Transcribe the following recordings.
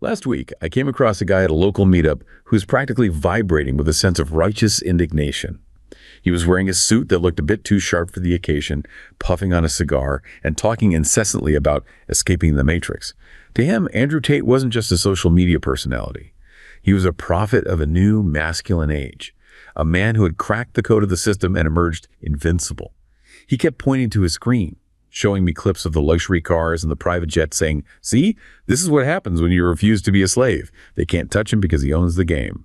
Last week, I came across a guy at a local meetup who was practically vibrating with a sense of righteous indignation. He was wearing a suit that looked a bit too sharp for the occasion, puffing on a cigar, and talking incessantly about escaping the Matrix. To him, Andrew Tate wasn't just a social media personality. He was a prophet of a new masculine age, a man who had cracked the code of the system and emerged invincible. He kept pointing to his screen, showing me clips of the luxury cars and the private jet, saying, "See, this is what happens when you refuse to be a slave. They can't touch him because he owns the game."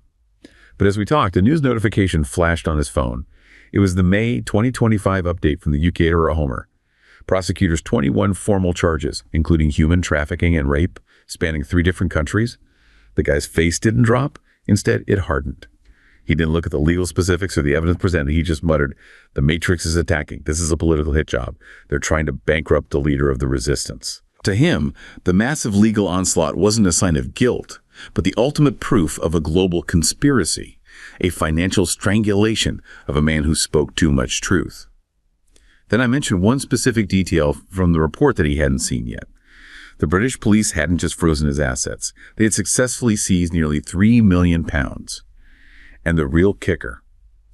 But as we talked, a news notification flashed on his phone. It was the May 2025 update from the UK era Homer. Prosecutors 21 formal charges, including human trafficking and rape, spanning 3 different countries. The guy's face didn't drop. Instead, it hardened. He didn't look at the legal specifics or the evidence presented. He just muttered, "The Matrix is attacking. This is a political hit job. They're trying to bankrupt the leader of the resistance." To him, the massive legal onslaught wasn't a sign of guilt, but the ultimate proof of a global conspiracy, a financial strangulation of a man who spoke too much truth. Then I mentioned one specific detail from the report that he hadn't seen yet. The British police hadn't just frozen his assets. They had successfully seized nearly £3 million. And the real kicker,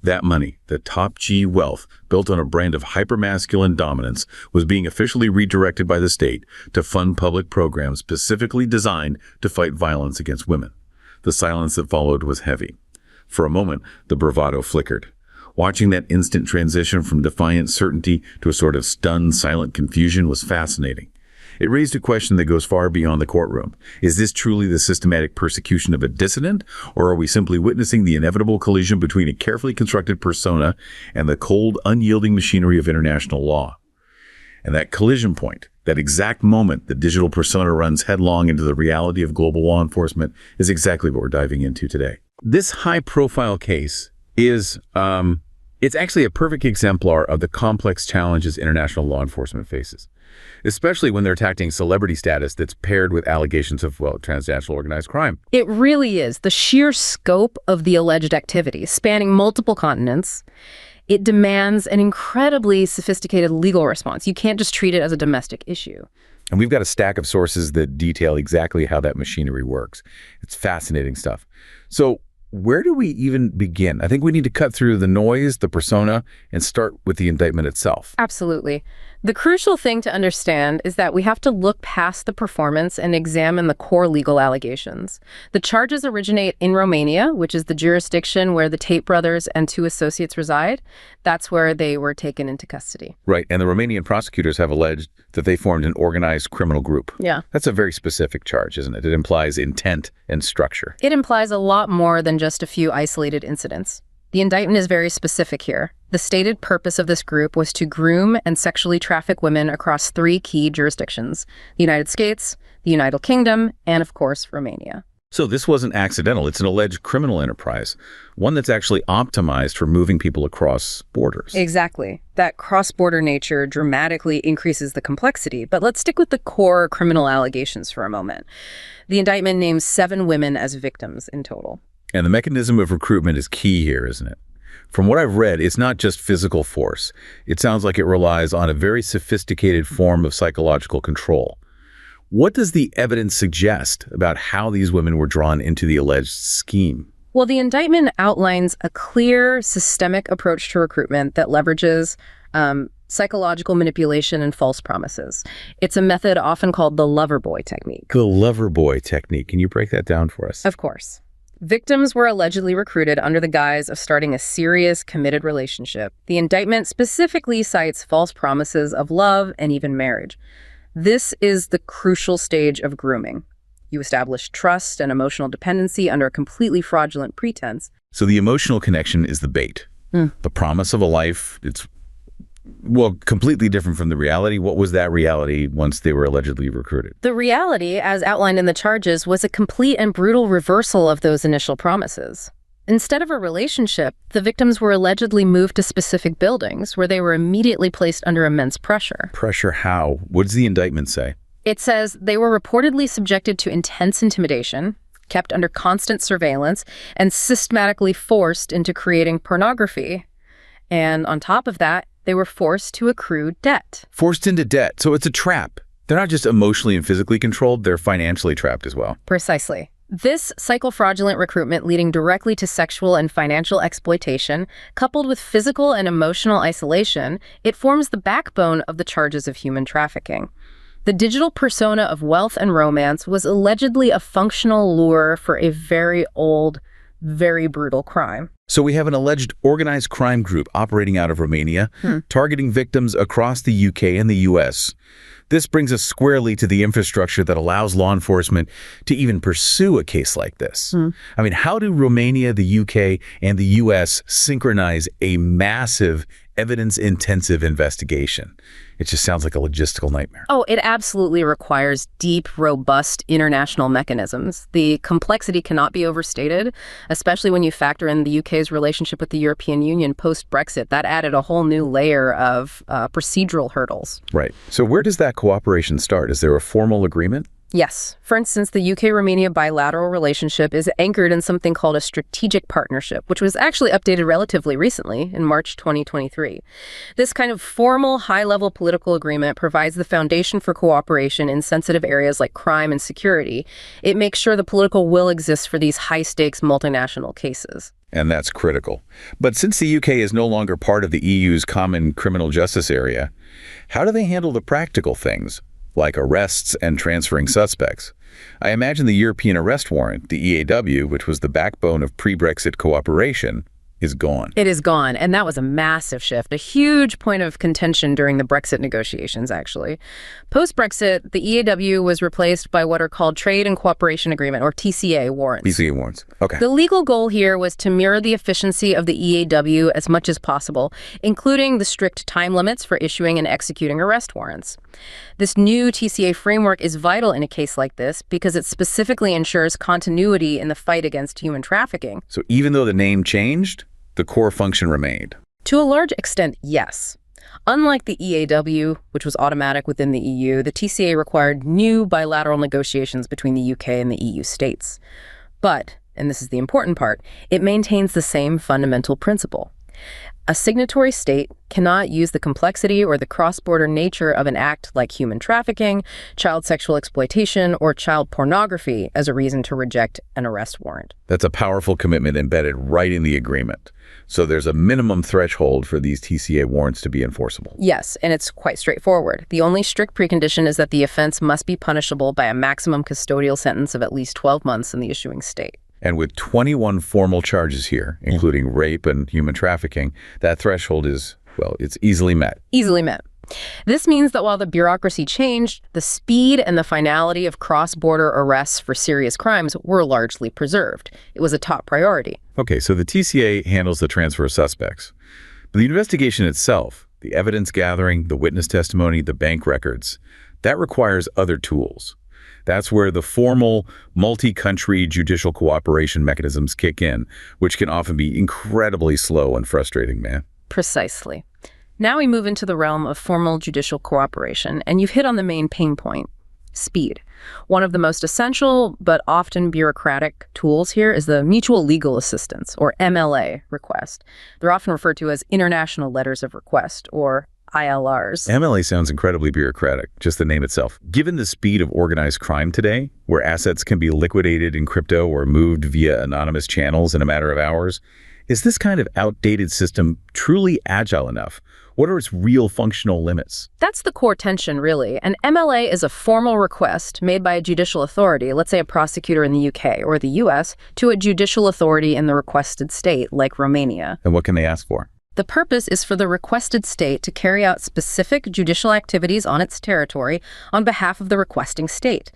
that money, the top G wealth built on a brand of hypermasculine dominance, was being officially redirected by the state to fund public programs specifically designed to fight violence against women. The silence that followed was heavy. For a moment, the bravado flickered. Watching that instant transition from defiant certainty to a sort of stunned, silent confusion was fascinating. It raised a question that goes far beyond the courtroom. Is this truly the systematic persecution of a dissident, or are we simply witnessing the inevitable collision between a carefully constructed persona and the cold, unyielding machinery of international law? And that collision point, that exact moment the digital persona runs headlong into the reality of global law enforcement, is exactly what we're diving into today. This high-profile case is it's actually a perfect exemplar of the complex challenges international law enforcement faces, especially when they're attacking celebrity status that's paired with allegations of, well, transnational organized crime. It really is. The sheer scope of the alleged activity, spanning multiple continents, it demands an incredibly sophisticated legal response. You can't just treat it as a domestic issue. And we've got a stack of sources that detail exactly how that machinery works. It's fascinating stuff. So where do we even begin? I think we need to cut through the noise, the persona, and start with the indictment itself. Absolutely. The crucial thing to understand is that we have to look past the performance and examine the core legal allegations. The charges originate in Romania, which is the jurisdiction where the Tate brothers and 2 associates reside. That's where they were taken into custody. Right, and the Romanian prosecutors have alleged that they formed an organized criminal group. Yeah. That's a very specific charge, isn't it? It implies intent and structure. It implies a lot more than just a few isolated incidents. The indictment is very specific here. The stated purpose of this group was to groom and sexually traffic women across 3 key jurisdictions: the United States, the United Kingdom, and of course, Romania. So this wasn't accidental. It's an alleged criminal enterprise, one that's actually optimized for moving people across borders. Exactly. That cross-border nature dramatically increases the complexity. But let's stick with the core criminal allegations for a moment. The indictment names 7 women as victims in total. And the mechanism of recruitment is key here, isn't it? From what I've read, it's not just physical force. It sounds like it relies on a very sophisticated form of psychological control. What does the evidence suggest about how these women were drawn into the alleged scheme? Well, the indictment outlines a clear, systemic approach to recruitment that leverages psychological manipulation and false promises. It's a method often called the lover boy technique. The lover boy technique. Can you break that down for us? Of course. Victims were allegedly recruited under the guise of starting a serious, committed relationship. The indictment specifically cites false promises of love and even marriage. This is the crucial stage of grooming. You establish trust and emotional dependency under a completely fraudulent pretense. So the emotional connection is the bait. The promise of a life, it's, well, completely different from the reality. What was that reality once they were allegedly recruited? The reality, as outlined in the charges, was a complete and brutal reversal of those initial promises. Instead of a relationship, the victims were allegedly moved to specific buildings where they were immediately placed under immense pressure. Pressure how? What does the indictment say? It says they were reportedly subjected to intense intimidation, kept under constant surveillance, and systematically forced into creating pornography. And on top of that, they were forced to accrue debt. Forced into debt. So it's a trap. They're not just emotionally and physically controlled, they're financially trapped as well. Precisely. This psychofraudulent recruitment leading directly to sexual and financial exploitation, coupled with physical and emotional isolation, it forms the backbone of the charges of human trafficking. The digital persona of wealth and romance was allegedly a functional lure for a very old, very brutal crime. So we have an alleged organized crime group operating out of Romania, targeting victims across the UK and the US. This brings us squarely to the infrastructure that allows law enforcement to even pursue a case like this. I mean, how do Romania, the UK, and the US synchronize a massive, evidence-intensive investigation? It just sounds like a logistical nightmare. Oh, it absolutely requires deep, robust international mechanisms. The complexity cannot be overstated, especially when you factor in the UK's relationship with the European Union post-Brexit. That added a whole new layer of procedural hurdles. Right. So where does that cooperation start? Is there a formal agreement? Yes. For instance, the UK-Romania bilateral relationship is anchored in something called a strategic partnership, which was actually updated relatively recently in March 2023. This kind of formal, high-level political agreement provides the foundation for cooperation in sensitive areas like crime and security. It makes sure the political will exists for these high-stakes multinational cases. And that's critical. But since the UK is no longer part of the EU's common criminal justice area, how do they handle the practical things, like arrests and transferring suspects? I imagine the European arrest warrant, the EAW, which was the backbone of pre-Brexit cooperation, is gone. It is gone, and that was a massive shift, a huge point of contention during the Brexit negotiations, actually. Post-Brexit, the EAW was replaced by what are called Trade and Cooperation Agreement, or TCA warrants. TCA warrants, okay. The legal goal here was to mirror the efficiency of the EAW as much as possible, including the strict time limits for issuing and executing arrest warrants. This new TCA framework is vital in a case like this because it specifically ensures continuity in the fight against human trafficking. So even though the name changed, the core function remained? To a large extent, yes. Unlike the EAW, which was automatic within the EU, the TCA required new bilateral negotiations between the UK and the EU states. But, and this is the important part, it maintains the same fundamental principle. A signatory state cannot use the complexity or the cross-border nature of an act like human trafficking, child sexual exploitation, or child pornography as a reason to reject an arrest warrant. That's a powerful commitment embedded right in the agreement. So there's a minimum threshold for these TCA warrants to be enforceable. Yes, and it's quite straightforward. The only strict precondition is that the offense must be punishable by a maximum custodial sentence of at least 12 months in the issuing state. And with 21 formal charges here, including rape and human trafficking, that threshold is, well, it's easily met. Easily met. This means that while the bureaucracy changed, the speed and the finality of cross-border arrests for serious crimes were largely preserved. It was a top priority. Okay, so the TCA handles the transfer of suspects. But the investigation itself, the evidence gathering, the witness testimony, the bank records, that requires other tools. That's where the formal multi-country judicial cooperation mechanisms kick in, which can often be incredibly slow and frustrating, man. Precisely. Now we move into the realm of formal judicial cooperation, and you've hit on the main pain point, speed. One of the most essential but often bureaucratic tools here is the Mutual Legal Assistance, or MLA, request. They're often referred to as International Letters of Request, or ILRs. MLA sounds incredibly bureaucratic, just the name itself. Given the speed of organized crime today, where assets can be liquidated in crypto or moved via anonymous channels in a matter of hours, is this kind of outdated system truly agile enough? What are its real functional limits? That's the core tension, really. An MLA is a formal request made by a judicial authority, let's say a prosecutor in the UK or the US, to a judicial authority in the requested state, like Romania. And what can they ask for? The purpose is for the requested state to carry out specific judicial activities on its territory on behalf of the requesting state.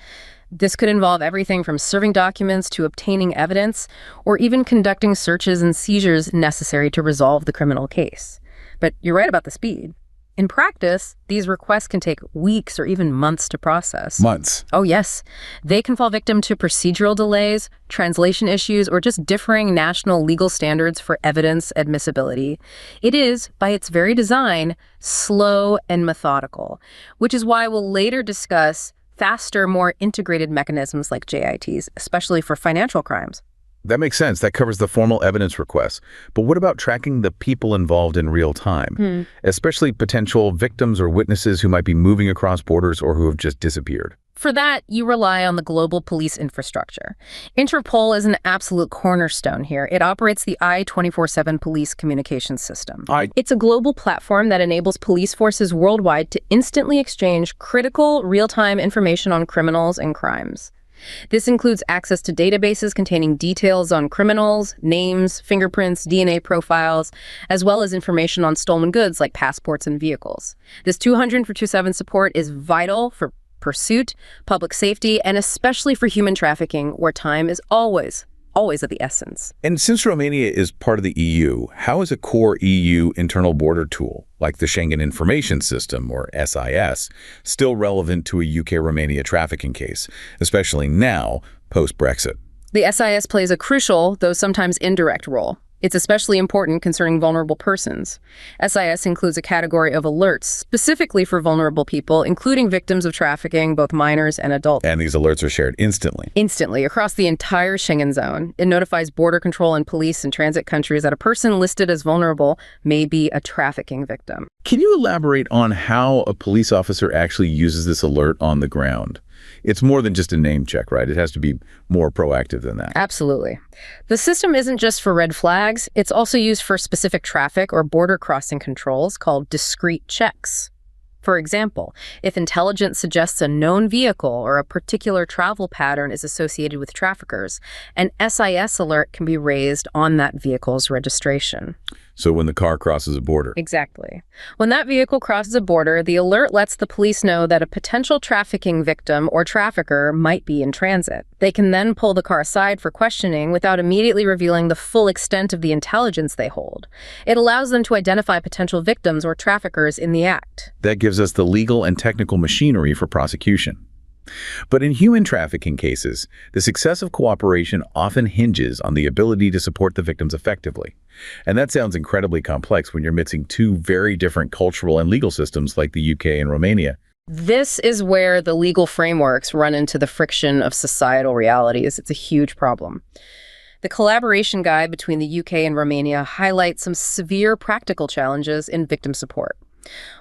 This could involve everything from serving documents to obtaining evidence, or even conducting searches and seizures necessary to resolve the criminal case. But you're right about the speed. In practice, these requests can take weeks or even months to process. Months? Oh, yes. They can fall victim to procedural delays, translation issues, or just differing national legal standards for evidence admissibility. It is, by its very design, slow and methodical, which is why we'll later discuss faster, more integrated mechanisms like JITs, especially for financial crimes. That makes sense. That covers the formal evidence requests. But what about tracking the people involved in real time, especially potential victims or witnesses who might be moving across borders or who have just disappeared? For that, you rely on the global police infrastructure. Interpol is an absolute cornerstone here. It operates the I-24/7 police communications system. It's a global platform that enables police forces worldwide to instantly exchange critical, real-time information on criminals and crimes. This includes access to databases containing details on criminals, names, fingerprints, DNA profiles, as well as information on stolen goods like passports and vehicles. This 24/7 support is vital for pursuit, public safety, and especially for human trafficking, where time is always of the essence. And since Romania is part of the EU, how is a core EU internal border tool, like the Schengen Information System, or SIS, still relevant to a UK-Romania trafficking case, especially now, post-Brexit? The SIS plays a crucial, though sometimes indirect, role. It's especially important concerning vulnerable persons. SIS includes a category of alerts specifically for vulnerable people, including victims of trafficking, both minors and adults. And these alerts are shared instantly? Instantly, across the entire Schengen zone. It notifies border control and police in transit countries that a person listed as vulnerable may be a trafficking victim. Can you elaborate on how a police officer actually uses this alert on the ground? It's more than just a name check, right? It has to be more proactive than that. Absolutely. The system isn't just for red flags. It's also used for specific traffic or border crossing controls called discrete checks. For example, if intelligence suggests a known vehicle or a particular travel pattern is associated with traffickers, an SIS alert can be raised on that vehicle's registration. So when the car crosses a border. Exactly. When that vehicle crosses a border, the alert lets the police know that a potential trafficking victim or trafficker might be in transit. They can then pull the car aside for questioning without immediately revealing the full extent of the intelligence they hold. It allows them to identify potential victims or traffickers in the act. That gives us the legal and technical machinery for prosecution. But in human trafficking cases, the success of cooperation often hinges on the ability to support the victims effectively. And that sounds incredibly complex when you're mixing two very different cultural and legal systems like the UK and Romania. This is where the legal frameworks run into the friction of societal realities. It's a huge problem. The collaboration guide between the UK and Romania highlights some severe practical challenges in victim support.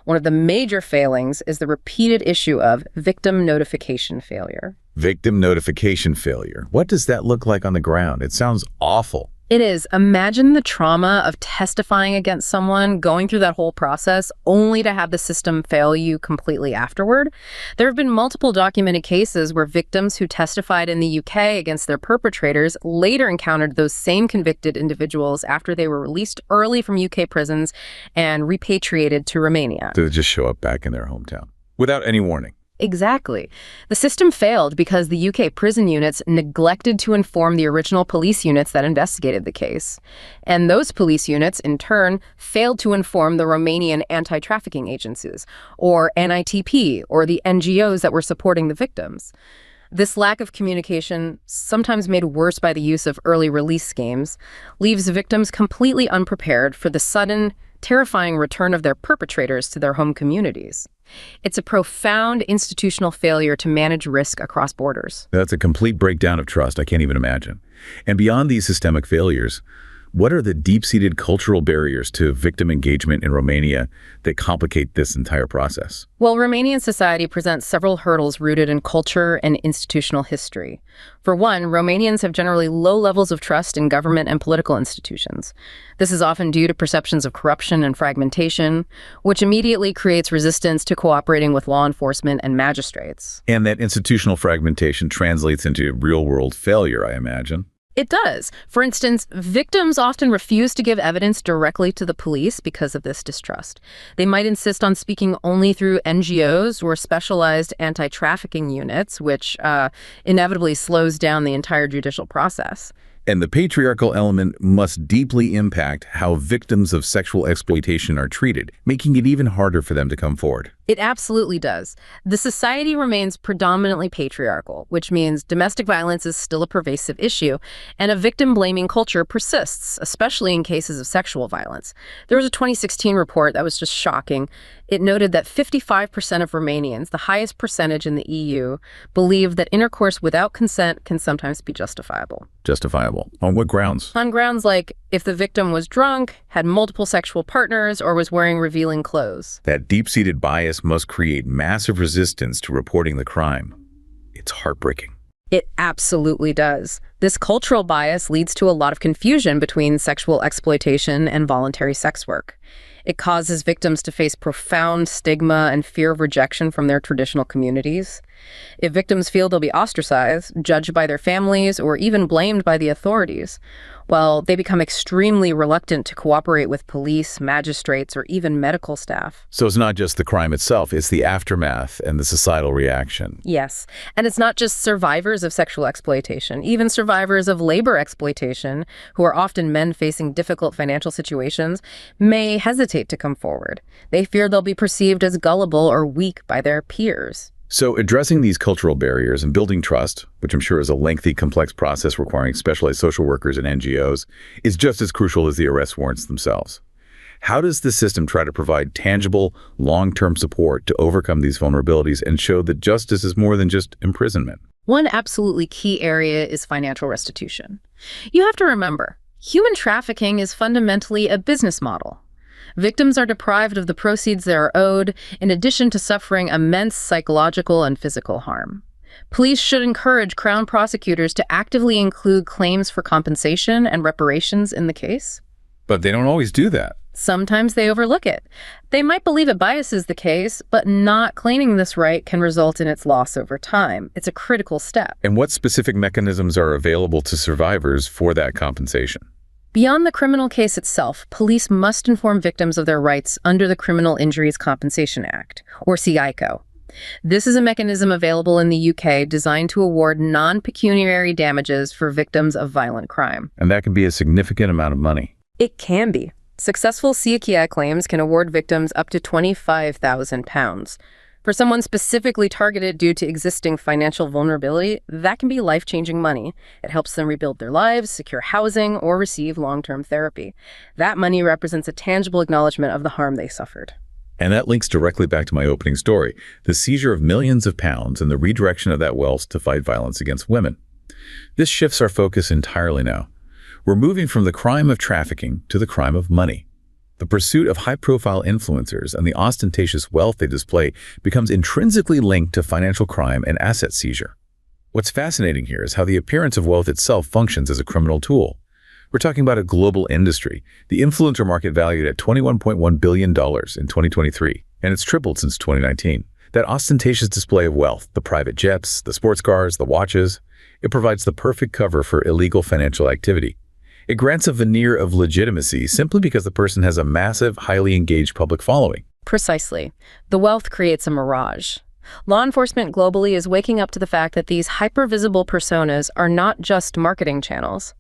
One of the major failings is the repeated issue of victim notification failure. Victim notification failure. What does that look like on the ground? It sounds awful. It is. Imagine the trauma of testifying against someone, going through that whole process, only to have the system fail you completely afterward. There have been multiple documented cases where victims who testified in the UK against their perpetrators later encountered those same convicted individuals after they were released early from UK prisons and repatriated to Romania. So they just show up back in their hometown without any warning. Exactly. The system failed because the UK prison units neglected to inform the original police units that investigated the case. And those police units, in turn, failed to inform the Romanian anti-trafficking agencies, or NITP, or the NGOs that were supporting the victims. This lack of communication, sometimes made worse by the use of early release schemes, leaves victims completely unprepared for the sudden, terrifying return of their perpetrators to their home communities. It's a profound institutional failure to manage risk across borders. That's a complete breakdown of trust. I can't even imagine. And beyond these systemic failures, what are the deep-seated cultural barriers to victim engagement in Romania that complicate this entire process? Well, Romanian society presents several hurdles rooted in culture and institutional history. For one, Romanians have generally low levels of trust in government and political institutions. This is often due to perceptions of corruption and fragmentation, which immediately creates resistance to cooperating with law enforcement and magistrates. And that institutional fragmentation translates into real-world failure, I imagine. It does. For instance, victims often refuse to give evidence directly to the police because of this distrust. They might insist on speaking only through NGOs or specialized anti-trafficking units, which inevitably slows down the entire judicial process. And the patriarchal element must deeply impact how victims of sexual exploitation are treated, making it even harder for them to come forward. It absolutely does. The society remains predominantly patriarchal, which means domestic violence is still a pervasive issue, and a victim-blaming culture persists, especially in cases of sexual violence. There was a 2016 report that was just shocking. It noted that 55% of Romanians, the highest percentage in the EU, believe that intercourse without consent can sometimes be justifiable. Justifiable. On what grounds? On grounds like if the victim was drunk, had multiple sexual partners, or was wearing revealing clothes. That deep-seated bias must create massive resistance to reporting the crime. It's heartbreaking. It absolutely does. This cultural bias leads to a lot of confusion between sexual exploitation and voluntary sex work. It causes victims to face profound stigma and fear of rejection from their traditional communities. If victims feel they'll be ostracized, judged by their families, or even blamed by the authorities, well, they become extremely reluctant to cooperate with police, magistrates, or even medical staff. So it's not just the crime itself, it's the aftermath and the societal reaction. Yes, and it's not just survivors of sexual exploitation. Even survivors of labor exploitation, who are often men facing difficult financial situations, may hesitate to come forward. They fear they'll be perceived as gullible or weak by their peers. So addressing these cultural barriers and building trust, which I'm sure is a lengthy, complex process requiring specialized social workers and NGOs, is just as crucial as the arrest warrants themselves. How does the system try to provide tangible, long-term support to overcome these vulnerabilities and show that justice is more than just imprisonment? One absolutely key area is financial restitution. You have to remember, human trafficking is fundamentally a business model. Victims are deprived of the proceeds they are owed, in addition to suffering immense psychological and physical harm. Police should encourage Crown prosecutors to actively include claims for compensation and reparations in the case. But they don't always do that. Sometimes they overlook it. They might believe it biases the case, but not claiming this right can result in its loss over time. It's a critical step. And what specific mechanisms are available to survivors for that compensation? Beyond the criminal case itself, police must inform victims of their rights under the Criminal Injuries Compensation Act, or CICO. This is a mechanism available in the UK designed to award non-pecuniary damages for victims of violent crime. And that can be a significant amount of money. It can be. Successful CICO claims can award victims up to £25,000. For someone specifically targeted due to existing financial vulnerability, that can be life-changing money. It helps them rebuild their lives, secure housing, or receive long-term therapy. That money represents a tangible acknowledgement of the harm they suffered. And that links directly back to my opening story, the seizure of millions of pounds and the redirection of that wealth to fight violence against women. This shifts our focus entirely now. We're moving from the crime of trafficking to the crime of money. The pursuit of high-profile influencers and the ostentatious wealth they display becomes intrinsically linked to financial crime and asset seizure. What's fascinating here is how the appearance of wealth itself functions as a criminal tool. We're talking about a global industry, the influencer market valued at $21.1 billion in 2023, and it's tripled since 2019. That ostentatious display of wealth, the private jets, the sports cars, the watches, it provides the perfect cover for illegal financial activity. It grants a veneer of legitimacy simply because the person has a massive, highly engaged public following. Precisely. The wealth creates a mirage. Law enforcement globally is waking up to the fact that these hyper-visible personas are not just marketing channels.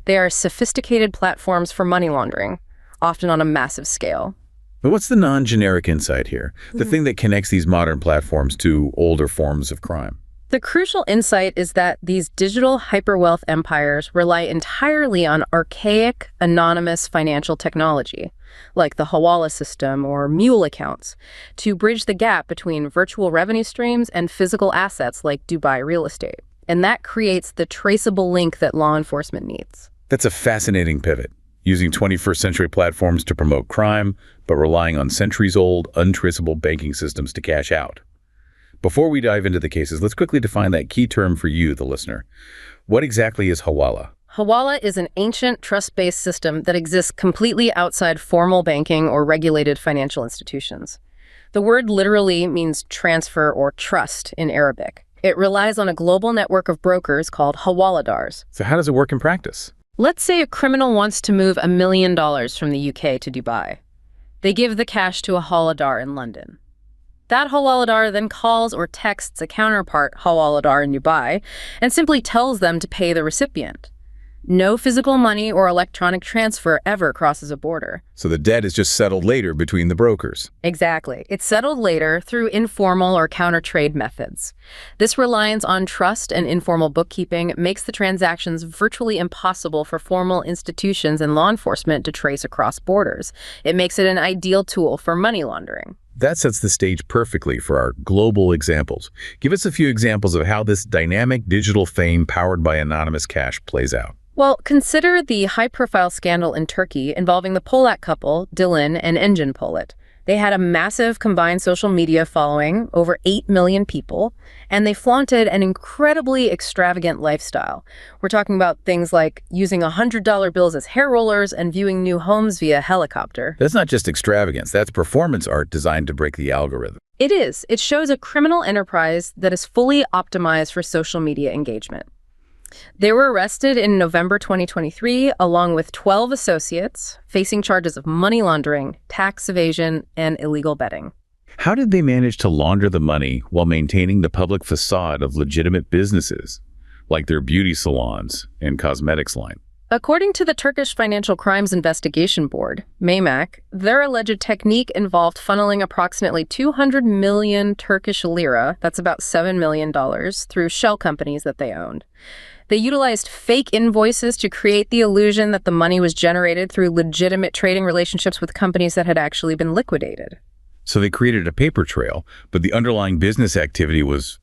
They are sophisticated platforms for money laundering, often on a massive scale. But what's the non-generic insight here? The thing that connects these modern platforms to older forms of crime? The crucial insight is that these digital hyperwealth empires rely entirely on archaic, anonymous financial technology, like the Hawala system or mule accounts, to bridge the gap between virtual revenue streams and physical assets like Dubai real estate. And that creates the traceable link that law enforcement needs. That's a fascinating pivot, using 21st century platforms to promote crime, but relying on centuries-old, untraceable banking systems to cash out. Before we dive into the cases, let's quickly define that key term for you, the listener. What exactly is Hawala? Hawala is an ancient trust-based system that exists completely outside formal banking or regulated financial institutions. The word literally means transfer or trust in Arabic. It relies on a global network of brokers called Hawaladars. So how does it work in practice? Let's say a criminal wants to move $1 million from the UK to Dubai. They give the cash to a Hawaladar in London. That Hawaladar then calls or texts a counterpart Hawaladar in Dubai and simply tells them to pay the recipient. No physical money or electronic transfer ever crosses a border. So the debt is just settled later between the brokers. Exactly. It's settled later through informal or counter-trade methods. This reliance on trust and informal bookkeeping makes the transactions virtually impossible for formal institutions and law enforcement to trace across borders. It makes it an ideal tool for money laundering. That sets the stage perfectly for our global examples. Give us a few examples of how this dynamic digital fame powered by anonymous cash plays out. Well, consider the high-profile scandal in Turkey involving the Polak couple, Dilan and Engin Polat. They had a massive combined social media following, over 8 million people, and they flaunted an incredibly extravagant lifestyle. We're talking about things like using $100 bills as hair rollers and viewing new homes via helicopter. That's not just extravagance, that's performance art designed to break the algorithm. It is. It shows a criminal enterprise that is fully optimized for social media engagement. They were arrested in November 2023, along with 12 associates, facing charges of money laundering, tax evasion, and illegal betting. How did they manage to launder the money while maintaining the public facade of legitimate businesses, like their beauty salons and cosmetics line? According to the Turkish Financial Crimes Investigation Board, MEMAC, their alleged technique involved funneling approximately 200 million Turkish lira, that's about $7 million, through shell companies that they owned. They utilized fake invoices to create the illusion that the money was generated through legitimate trading relationships with companies that had actually been liquidated. So they created a paper trail, but the underlying business activity was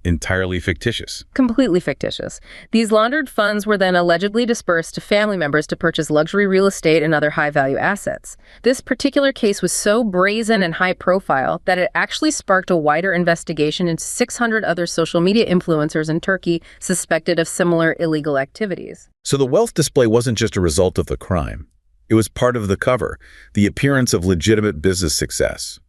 entirely fictitious. Completely fictitious. These laundered funds were then allegedly dispersed to family members to purchase luxury real estate and other high-value assets. This particular case was so brazen and high-profile that it actually sparked a wider investigation into 600 other social media influencers in Turkey suspected of similar illegal activities. So the wealth display wasn't just a result of the crime. It was part of the cover, the appearance of legitimate business success.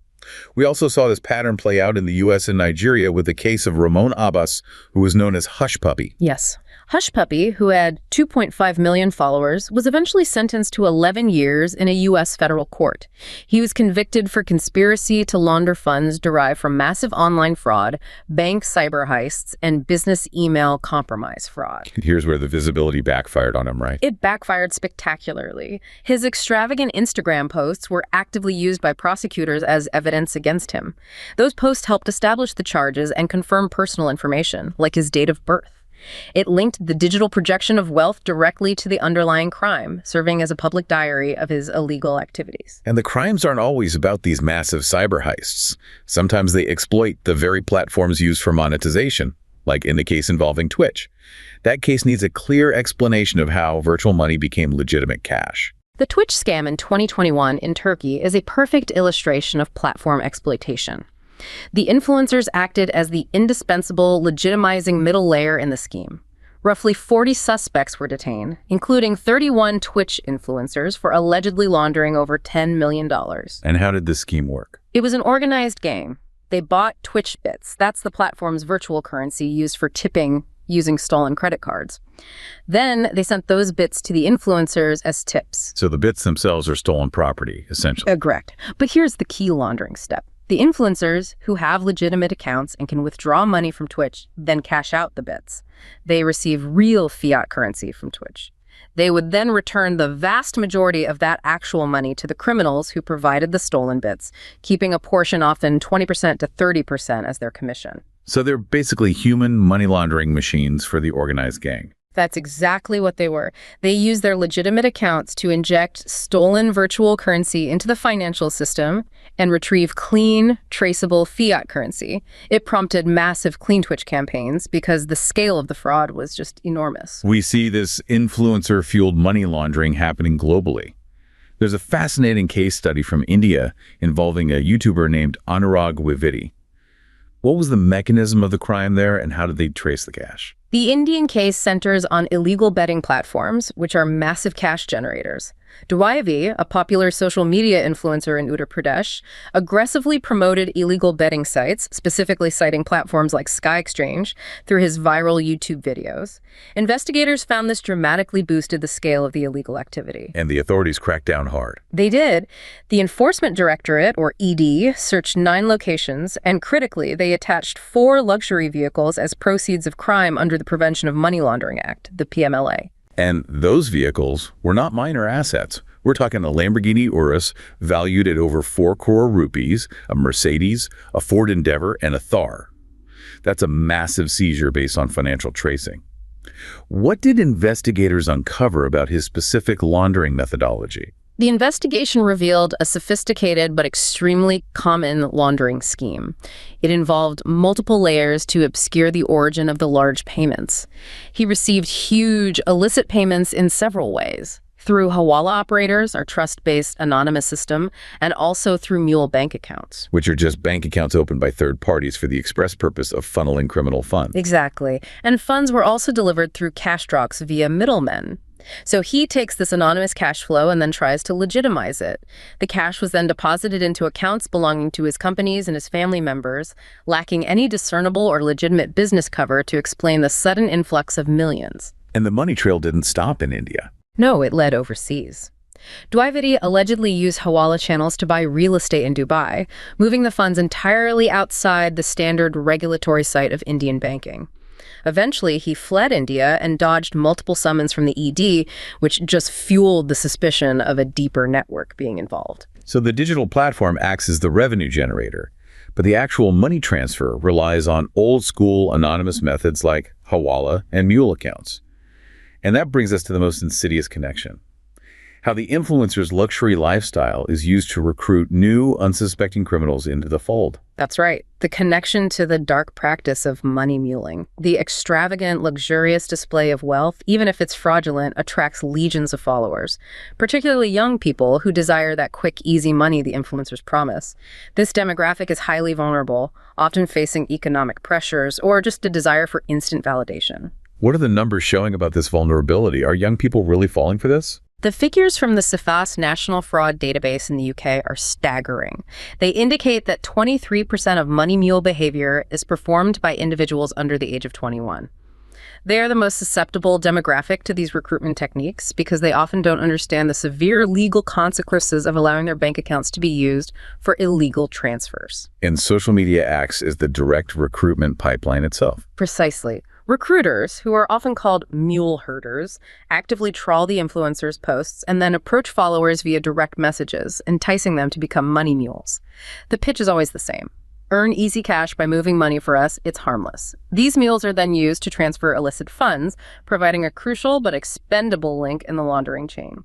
We also saw this pattern play out in the U.S. and Nigeria with the case of Ramon Abbas, who was known as Hush Puppy. Yes. Hush Puppy, who had 2.5 million followers, was eventually sentenced to 11 years in a U.S. federal court. He was convicted for conspiracy to launder funds derived from massive online fraud, bank cyber heists, and business email compromise fraud. Here's where the visibility backfired on him, right? It backfired spectacularly. His extravagant Instagram posts were actively used by prosecutors as evidence against him. Those posts helped establish the charges and confirm personal information, like his date of birth. It linked the digital projection of wealth directly to the underlying crime, serving as a public diary of his illegal activities. And the crimes aren't always about these massive cyber heists. Sometimes they exploit the very platforms used for monetization, like in the case involving Twitch. That case needs a clear explanation of how virtual money became legitimate cash. The Twitch scam in 2021 in Turkey is a perfect illustration of platform exploitation. The influencers acted as the indispensable, legitimizing middle layer in the scheme. Roughly 40 suspects were detained, including 31 Twitch influencers for allegedly laundering over $10 million. And how did this scheme work? It was an organized game. They bought Twitch bits. That's the platform's virtual currency used for tipping using stolen credit cards. Then they sent those bits to the influencers as tips. So the bits themselves are stolen property, essentially. Correct. But here's the key laundering step. The influencers, who have legitimate accounts and can withdraw money from Twitch, then cash out the bits. They receive real fiat currency from Twitch. They would then return the vast majority of that actual money to the criminals who provided the stolen bits, keeping a portion, often 20% to 30%, as their commission. So they're basically human money laundering machines for the organized gang. That's exactly what they were. They used their legitimate accounts to inject stolen virtual currency into the financial system and retrieve clean, traceable fiat currency. It prompted massive Clean Twitch campaigns because the scale of the fraud was just enormous. We see this influencer-fueled money laundering happening globally. There's a fascinating case study from India involving a YouTuber named Anurag Vividi. What was the mechanism of the crime there, and how did they trace the cash? The Indian case centers on illegal betting platforms, which are massive cash generators. Dwaivi, a popular social media influencer in Uttar Pradesh, aggressively promoted illegal betting sites, specifically citing platforms like Sky Exchange, through his viral YouTube videos. Investigators found this dramatically boosted the scale of the illegal activity. And the authorities cracked down hard. They did. The Enforcement Directorate, or ED, searched 9 locations, and critically, they attached 4 luxury vehicles as proceeds of crime under the Prevention of Money Laundering Act, the PMLA. And those vehicles were not minor assets. We're talking a Lamborghini Urus valued at over 4 crore rupees, a Mercedes, a Ford Endeavor, and a Thar. That's a massive seizure based on financial tracing. What did investigators uncover about his specific laundering methodology? The investigation revealed a sophisticated but extremely common laundering scheme. It involved multiple layers to obscure the origin of the large payments. He received huge illicit payments in several ways: through Hawala operators, our trust-based anonymous system, and also through mule bank accounts. Which are just bank accounts opened by third parties for the express purpose of funneling criminal funds. Exactly. And funds were also delivered through cash drocks via middlemen. So he takes this anonymous cash flow and then tries to legitimize it. The cash was then deposited into accounts belonging to his companies and his family members, lacking any discernible or legitimate business cover to explain the sudden influx of millions. And the money trail didn't stop in India. No, it led overseas. Dwivedi allegedly used Hawala channels to buy real estate in Dubai, moving the funds entirely outside the standard regulatory site of Indian banking. Eventually, he fled India and dodged multiple summons from the ED, which just fueled the suspicion of a deeper network being involved. So the digital platform acts as the revenue generator, but the actual money transfer relies on old-school anonymous methods like Hawala and mule accounts. And that brings us to the most insidious connection: how the influencer's luxury lifestyle is used to recruit new, unsuspecting criminals into the fold. That's right. The connection to the dark practice of money muling. The extravagant, luxurious display of wealth, even if it's fraudulent, attracts legions of followers, particularly young people who desire that quick, easy money the influencers promise. This demographic is highly vulnerable, often facing economic pressures or just a desire for instant validation. What are the numbers showing about this vulnerability? Are young people really falling for this? The figures from the CIFAS National Fraud Database in the UK are staggering. They indicate that 23% of money mule behavior is performed by individuals under the age of 21. They are the most susceptible demographic to these recruitment techniques because they often don't understand the severe legal consequences of allowing their bank accounts to be used for illegal transfers. And social media acts as the direct recruitment pipeline itself. Precisely. Recruiters, who are often called mule herders, actively trawl the influencers' posts and then approach followers via direct messages, enticing them to become money mules. The pitch is always the same. Earn easy cash by moving money for us, it's harmless. These mules are then used to transfer illicit funds, providing a crucial but expendable link in the laundering chain.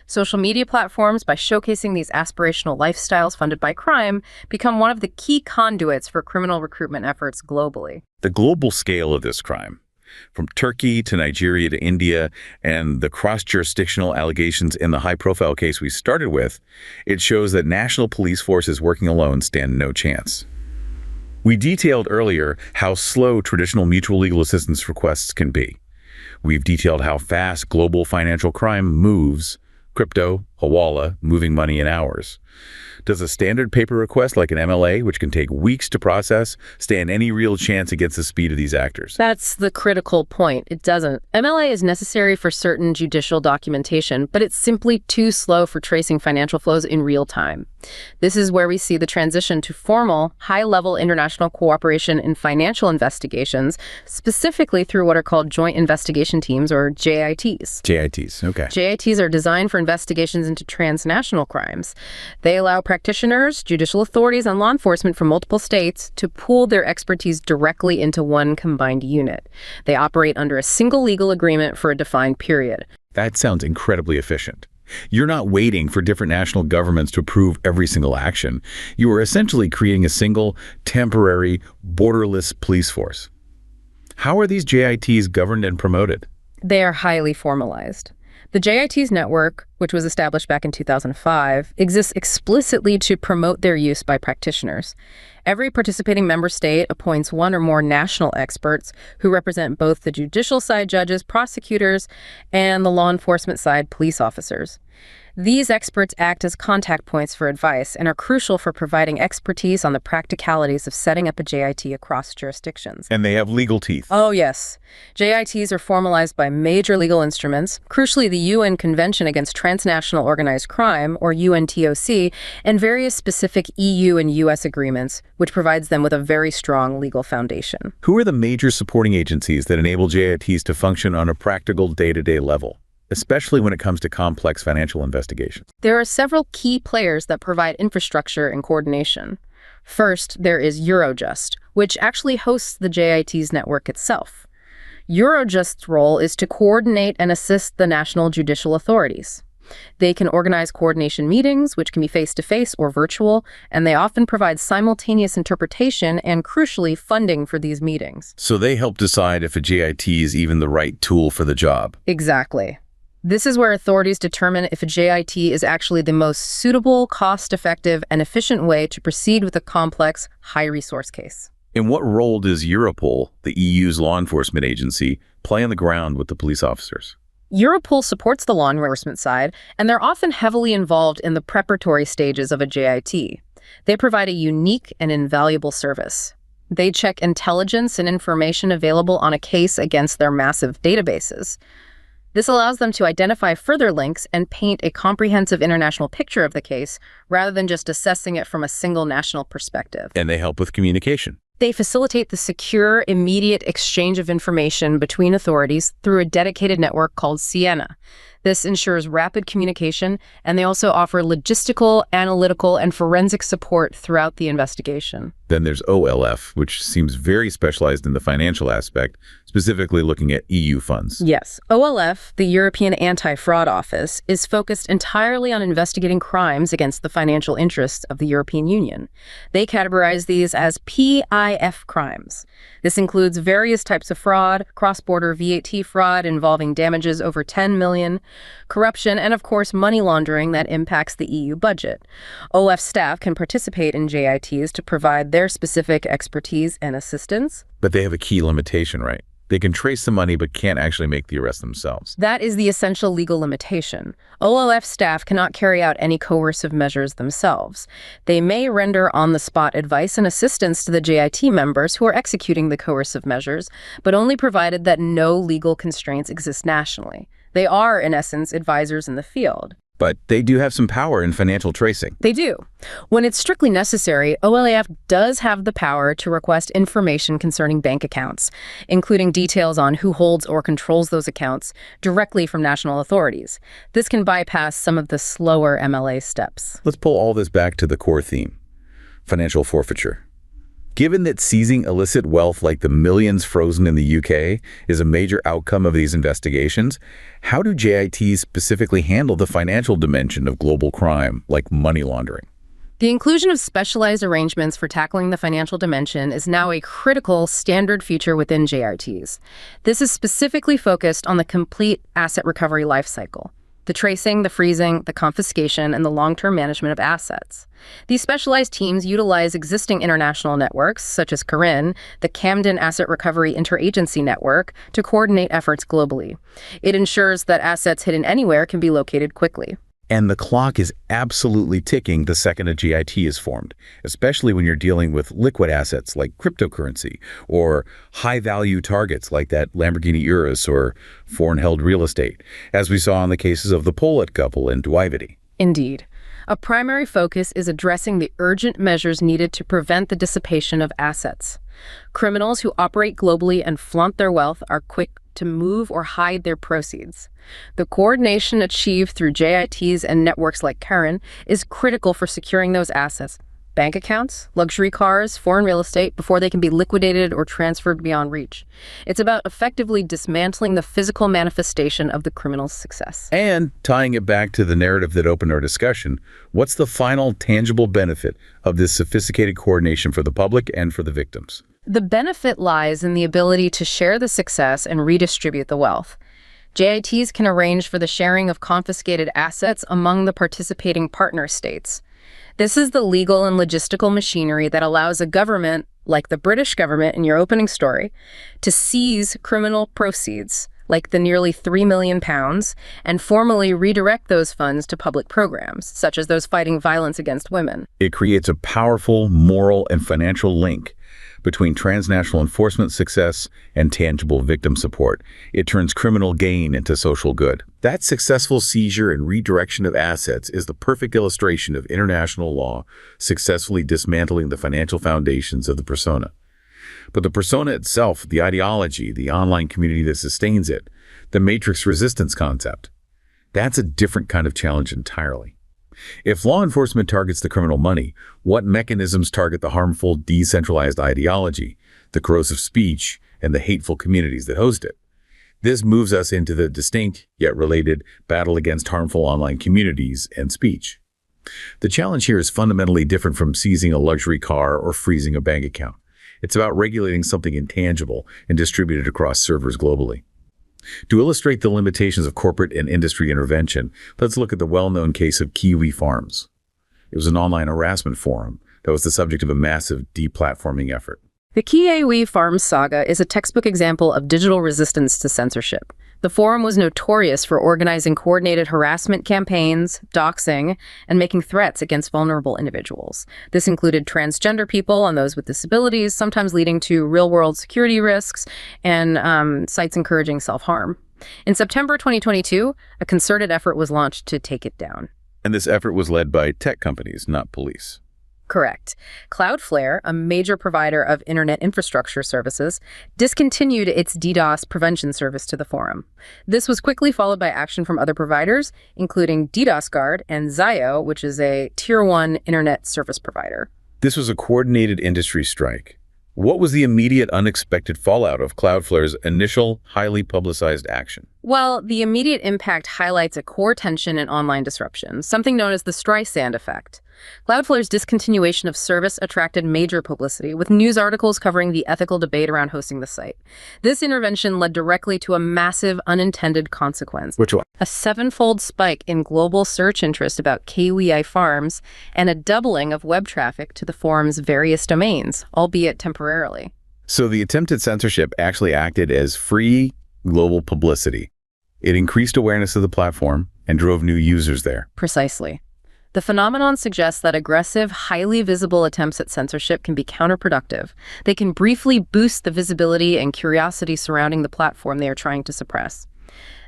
Social media platforms, by showcasing these aspirational lifestyles funded by crime, become one of the key conduits for criminal recruitment efforts globally. The global scale of this crime, from Turkey to Nigeria to India, and the cross-jurisdictional allegations in the high-profile case we started with, it shows that national police forces working alone stand no chance. We detailed earlier how slow traditional mutual legal assistance requests can be. We've detailed how fast global financial crime moves: crypto, Hawala, moving money in hours. Does a standard paper request like an MLA, which can take weeks to process, stand any real chance against the speed of these actors? That's the critical point. It doesn't. MLA is necessary for certain judicial documentation, but it's simply too slow for tracing financial flows in real time. This is where we see the transition to formal, high-level international cooperation in financial investigations, specifically through what are called Joint Investigation Teams, or JITs. JITs, okay. JITs are designed for investigations into transnational crimes. They allow practitioners, judicial authorities, and law enforcement from multiple states to pool their expertise directly into one combined unit. They operate under a single legal agreement for a defined period. That sounds incredibly efficient. You're not waiting for different national governments to approve every single action. You are essentially creating a single, temporary, borderless police force. How are these JITs governed and promoted? They are highly formalized. The JIT's network, which was established back in 2005, exists explicitly to promote their use by practitioners. Every participating member state appoints one or more national experts who represent both the judicial side judges, prosecutors, and the law enforcement side police officers. These experts act as contact points for advice and are crucial for providing expertise on the practicalities of setting up a JIT across jurisdictions. And they have legal teeth. Oh, yes. JITs are formalized by major legal instruments, crucially the UN Convention Against transnational organized crime, or UNTOC, and various specific EU and US agreements, which provides them with a very strong legal foundation. Who are the major supporting agencies that enable JITs to function on a practical day-to-day level, especially when it comes to complex financial investigations? There are several key players that provide infrastructure and coordination. First, there is Eurojust, which actually hosts the JIT's network itself. Eurojust's role is to coordinate and assist the national judicial authorities. They can organize coordination meetings, which can be face-to-face or virtual, and they often provide simultaneous interpretation and, crucially, funding for these meetings. So they help decide if a JIT is even the right tool for the job. Exactly. This is where authorities determine if a JIT is actually the most suitable, cost-effective, and efficient way to proceed with a complex, high-resource case. And what role does Europol, the EU's law enforcement agency, play on the ground with the police officers? Europol supports the law enforcement side, and they're often heavily involved in the preparatory stages of a JIT. They provide a unique and invaluable service. They check intelligence and information available on a case against their massive databases. This allows them to identify further links and paint a comprehensive international picture of the case, rather than just assessing it from a single national perspective. And they help with communication. They facilitate the secure, immediate exchange of information between authorities through a dedicated network called Siena. This ensures rapid communication, and they also offer logistical, analytical, and forensic support throughout the investigation. Then there's OLF, which seems very specialized in the financial aspect, specifically looking at EU funds. Yes. OLF, the European Anti-Fraud Office, is focused entirely on investigating crimes against the financial interests of the European Union. They categorize these as PIF crimes. This includes various types of fraud, cross-border VAT fraud involving damages over 10 million, corruption, and of course money laundering that impacts the EU budget. OLF staff can participate in JITs to provide their specific expertise and assistance. But they have a key limitation, right? They can trace the money but can't actually make the arrest themselves. That is the essential legal limitation. OLF staff cannot carry out any coercive measures themselves. They may render on-the-spot advice and assistance to the JIT members who are executing the coercive measures, but only provided that no legal constraints exist nationally. They are, in essence, advisors in the field. But they do have some power in financial tracing. They do. When it's strictly necessary, OLAF does have the power to request information concerning bank accounts, including details on who holds or controls those accounts directly from national authorities. This can bypass some of the slower MLA steps. Let's pull all this back to the core theme, financial forfeiture. Given that seizing illicit wealth like the millions frozen in the UK is a major outcome of these investigations, how do JITs specifically handle the financial dimension of global crime, like money laundering? The inclusion of specialized arrangements for tackling the financial dimension is now a critical standard feature within JITs. This is specifically focused on the complete asset recovery lifecycle: the tracing, the freezing, the confiscation, and the long-term management of assets. These specialized teams utilize existing international networks, such as CARIN, the Camden Asset Recovery Interagency Network, to coordinate efforts globally. It ensures that assets hidden anywhere can be located quickly. And the clock is absolutely ticking the second a JIT is formed, especially when you're dealing with liquid assets like cryptocurrency or high-value targets like that Lamborghini Urus or foreign-held real estate, as we saw in the cases of the Pollitt couple and Dwivedi. Indeed. A primary focus is addressing the urgent measures needed to prevent the dissipation of assets. Criminals who operate globally and flaunt their wealth are quick to move or hide their proceeds. The coordination achieved through JITs and networks like CARIN is critical for securing those assets, bank accounts, luxury cars, foreign real estate, before they can be liquidated or transferred beyond reach. It's about effectively dismantling the physical manifestation of the criminal's success. And tying it back to the narrative that opened our discussion, what's the final tangible benefit of this sophisticated coordination for the public and for the victims? The benefit lies in the ability to share the success and redistribute the wealth. JITs can arrange for the sharing of confiscated assets among the participating partner states. This is the legal and logistical machinery that allows a government, like the British government in your opening story, to seize criminal proceeds, like the nearly £3 million, and formally redirect those funds to public programs, such as those fighting violence against women. It creates a powerful moral and financial link between transnational enforcement success and tangible victim support. It turns criminal gain into social good. That successful seizure and redirection of assets is the perfect illustration of international law successfully dismantling the financial foundations of the persona. But the persona itself, the ideology, the online community that sustains it, the matrix resistance concept, that's a different kind of challenge entirely. If law enforcement targets the criminal money, what mechanisms target the harmful, decentralized ideology, the corrosive speech, and the hateful communities that host it? This moves us into the distinct, yet related, battle against harmful online communities and speech. The challenge here is fundamentally different from seizing a luxury car or freezing a bank account. It's about regulating something intangible and distributed across servers globally. To illustrate the limitations of corporate and industry intervention, let's look at the well-known case of Kiwi Farms. It was an online harassment forum that was the subject of a massive deplatforming effort. The Kiwi Farms saga is a textbook example of digital resistance to censorship. The forum was notorious for organizing coordinated harassment campaigns, doxing, and making threats against vulnerable individuals. This included transgender people and those with disabilities, sometimes leading to real-world security risks and sites encouraging self-harm. In September 2022, a concerted effort was launched to take it down. And this effort was led by tech companies, not police. Correct. Cloudflare, a major provider of internet infrastructure services, discontinued its DDoS prevention service to the forum. This was quickly followed by action from other providers, including DDoS Guard and Zayo, which is a Tier 1 internet service provider. This was a coordinated industry strike. What was the immediate unexpected fallout of Cloudflare's initial, highly publicized action? Well, the immediate impact highlights a core tension in online disruption, something known as the Streisand effect. Cloudflare's discontinuation of service attracted major publicity, with news articles covering the ethical debate around hosting the site. This intervention led directly to a massive unintended consequence. Which one? A seven-fold spike in global search interest about Kiwi Farms and a doubling of web traffic to the forum's various domains, albeit temporarily. So the attempted censorship actually acted as free global publicity. It increased awareness of the platform and drove new users there. Precisely. The phenomenon suggests that aggressive, highly visible attempts at censorship can be counterproductive. They can briefly boost the visibility and curiosity surrounding the platform they are trying to suppress.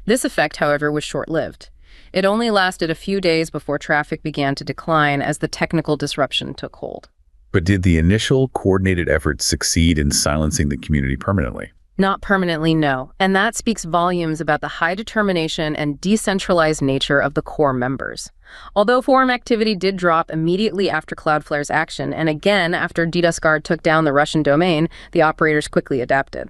This effect, however, was short-lived. It only lasted a few days before traffic began to decline as the technical disruption took hold. But did the initial coordinated effort succeed in silencing the community permanently? Not permanently, no. And that speaks volumes about the high determination and decentralized nature of the core members. Although forum activity did drop immediately after Cloudflare's action, and again after DDoS Guard took down the Russian domain, the operators quickly adapted.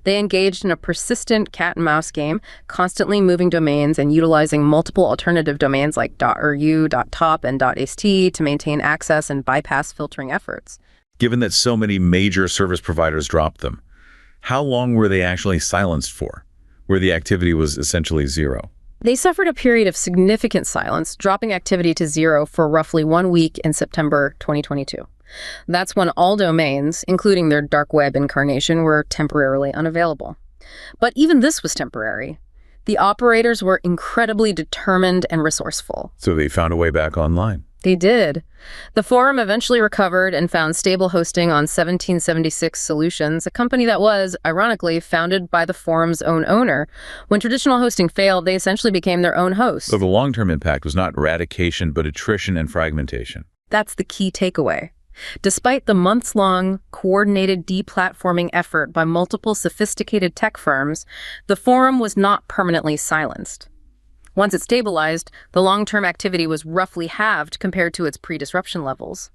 They engaged in a persistent cat-and-mouse game, constantly moving domains and utilizing multiple alternative domains like .ru, .top, and .st to maintain access and bypass filtering efforts. Given that so many major service providers dropped them, how long were they actually silenced for, where the activity was essentially zero? They suffered a period of significant silence, dropping activity to zero for roughly 1 week in September 2022. That's when all domains, including their dark web incarnation, were temporarily unavailable. But even this was temporary. The operators were incredibly determined and resourceful. So they found a way back online. They did. The forum eventually recovered and found stable hosting on 1776 Solutions, a company that was, ironically, founded by the forum's own owner. When traditional hosting failed, they essentially became their own host. So the long-term impact was not eradication, but attrition and fragmentation. That's the key takeaway. Despite the months-long, coordinated deplatforming effort by multiple sophisticated tech firms, the forum was not permanently silenced. Once it stabilized, the long-term activity was roughly halved compared to its pre-disruption levels.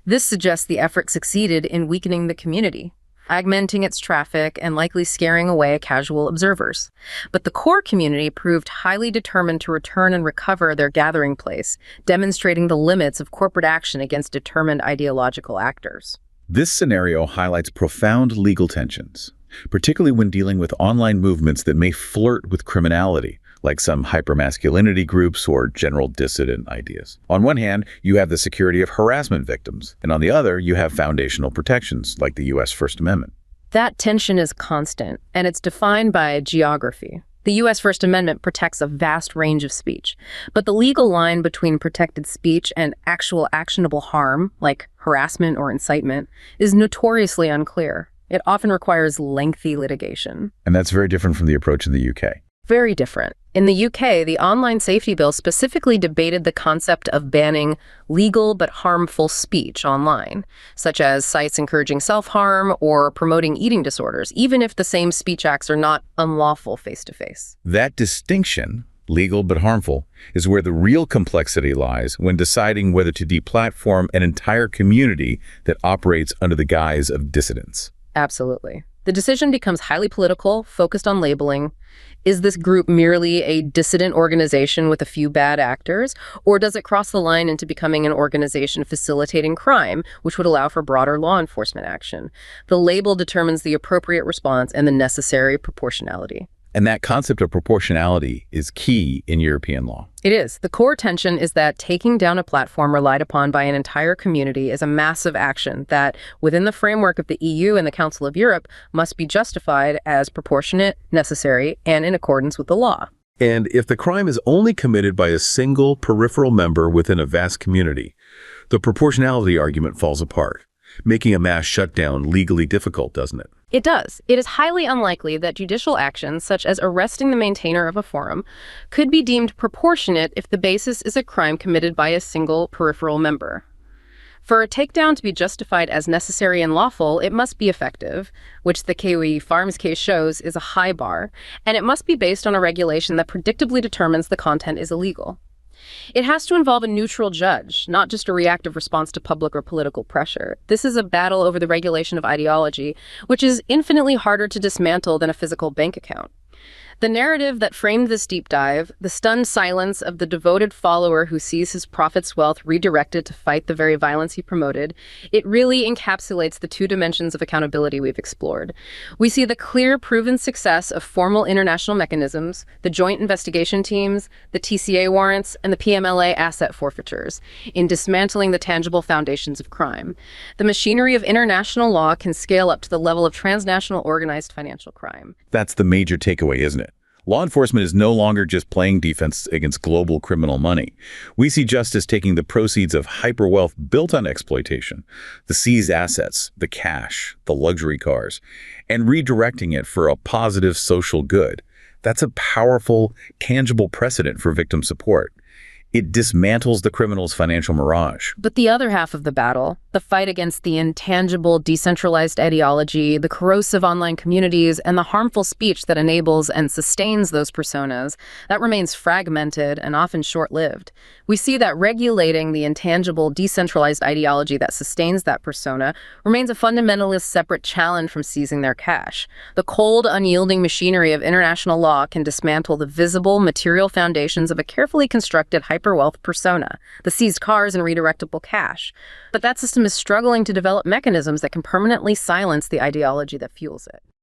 This suggests the effort succeeded in weakening the community, augmenting its traffic and likely scaring away casual observers. But the core community proved highly determined to return and recover their gathering place, demonstrating the limits of corporate action against determined ideological actors. This scenario highlights profound legal tensions, particularly when dealing with online movements that may flirt with criminality, like some hypermasculinity groups or general dissident ideas. On one hand, you have the security of harassment victims, and on the other, you have foundational protections, like the U.S. First Amendment. That tension is constant, and it's defined by geography. The U.S. First Amendment protects a vast range of speech, but the legal line between protected speech and actual actionable harm, like harassment or incitement, is notoriously unclear. It often requires lengthy litigation. And that's very different from the approach in the UK. Very different. In the UK, the Online Safety Bill specifically debated the concept of banning legal but harmful speech online, such as sites encouraging self-harm or promoting eating disorders, even if the same speech acts are not unlawful face-to-face. That distinction, legal but harmful, is where the real complexity lies when deciding whether to deplatform an entire community that operates under the guise of dissidence. Absolutely. The decision becomes highly political, focused on labeling. Is this group merely a dissident organization with a few bad actors, or does it cross the line into becoming an organization facilitating crime, which would allow for broader law enforcement action? The label determines the appropriate response and the necessary proportionality. And that concept of proportionality is key in European law. It is. The core tension is that taking down a platform relied upon by an entire community is a massive action that, within the framework of the EU and the Council of Europe, must be justified as proportionate, necessary, and in accordance with the law. And if the crime is only committed by a single peripheral member within a vast community, the proportionality argument falls apart, making a mass shutdown legally difficult, doesn't it? It does. It is highly unlikely that judicial actions, such as arresting the maintainer of a forum, could be deemed proportionate if the basis is a crime committed by a single peripheral member. For a takedown to be justified as necessary and lawful, it must be effective, which the KOE Farms case shows is a high bar, and it must be based on a regulation that predictably determines the content is illegal. It has to involve a neutral judge, not just a reactive response to public or political pressure. This is a battle over the regulation of ideology, which is infinitely harder to dismantle than a physical bank account. The narrative that framed this deep dive, the stunned silence of the devoted follower who sees his prophet's wealth redirected to fight the very violence he promoted, it really encapsulates the two dimensions of accountability we've explored. We see the clear, proven success of formal international mechanisms, the joint investigation teams, the TCA warrants, and the PMLA asset forfeitures, in dismantling the tangible foundations of crime. The machinery of international law can scale up to the level of transnational organized financial crime. That's the major takeaway, isn't it? Law enforcement is no longer just playing defense against global criminal money. We see justice taking the proceeds of hyperwealth built on exploitation, the seized assets, the cash, the luxury cars, and redirecting it for a positive social good. That's a powerful, tangible precedent for victim support. It dismantles the criminal's financial mirage. But the other half of the battle, the fight against the intangible, decentralized ideology, the corrosive online communities, and the harmful speech that enables and sustains those personas, that remains fragmented and often short-lived. We see that regulating the intangible, decentralized ideology that sustains that persona remains a fundamentalist separate challenge from seizing their cash. The cold, unyielding machinery of international law can dismantle the visible, material foundations of a carefully constructed hyperwealth persona, the seized cars and redirectable cash. But that system is struggling to develop mechanisms that can permanently silence the ideology that fuels it.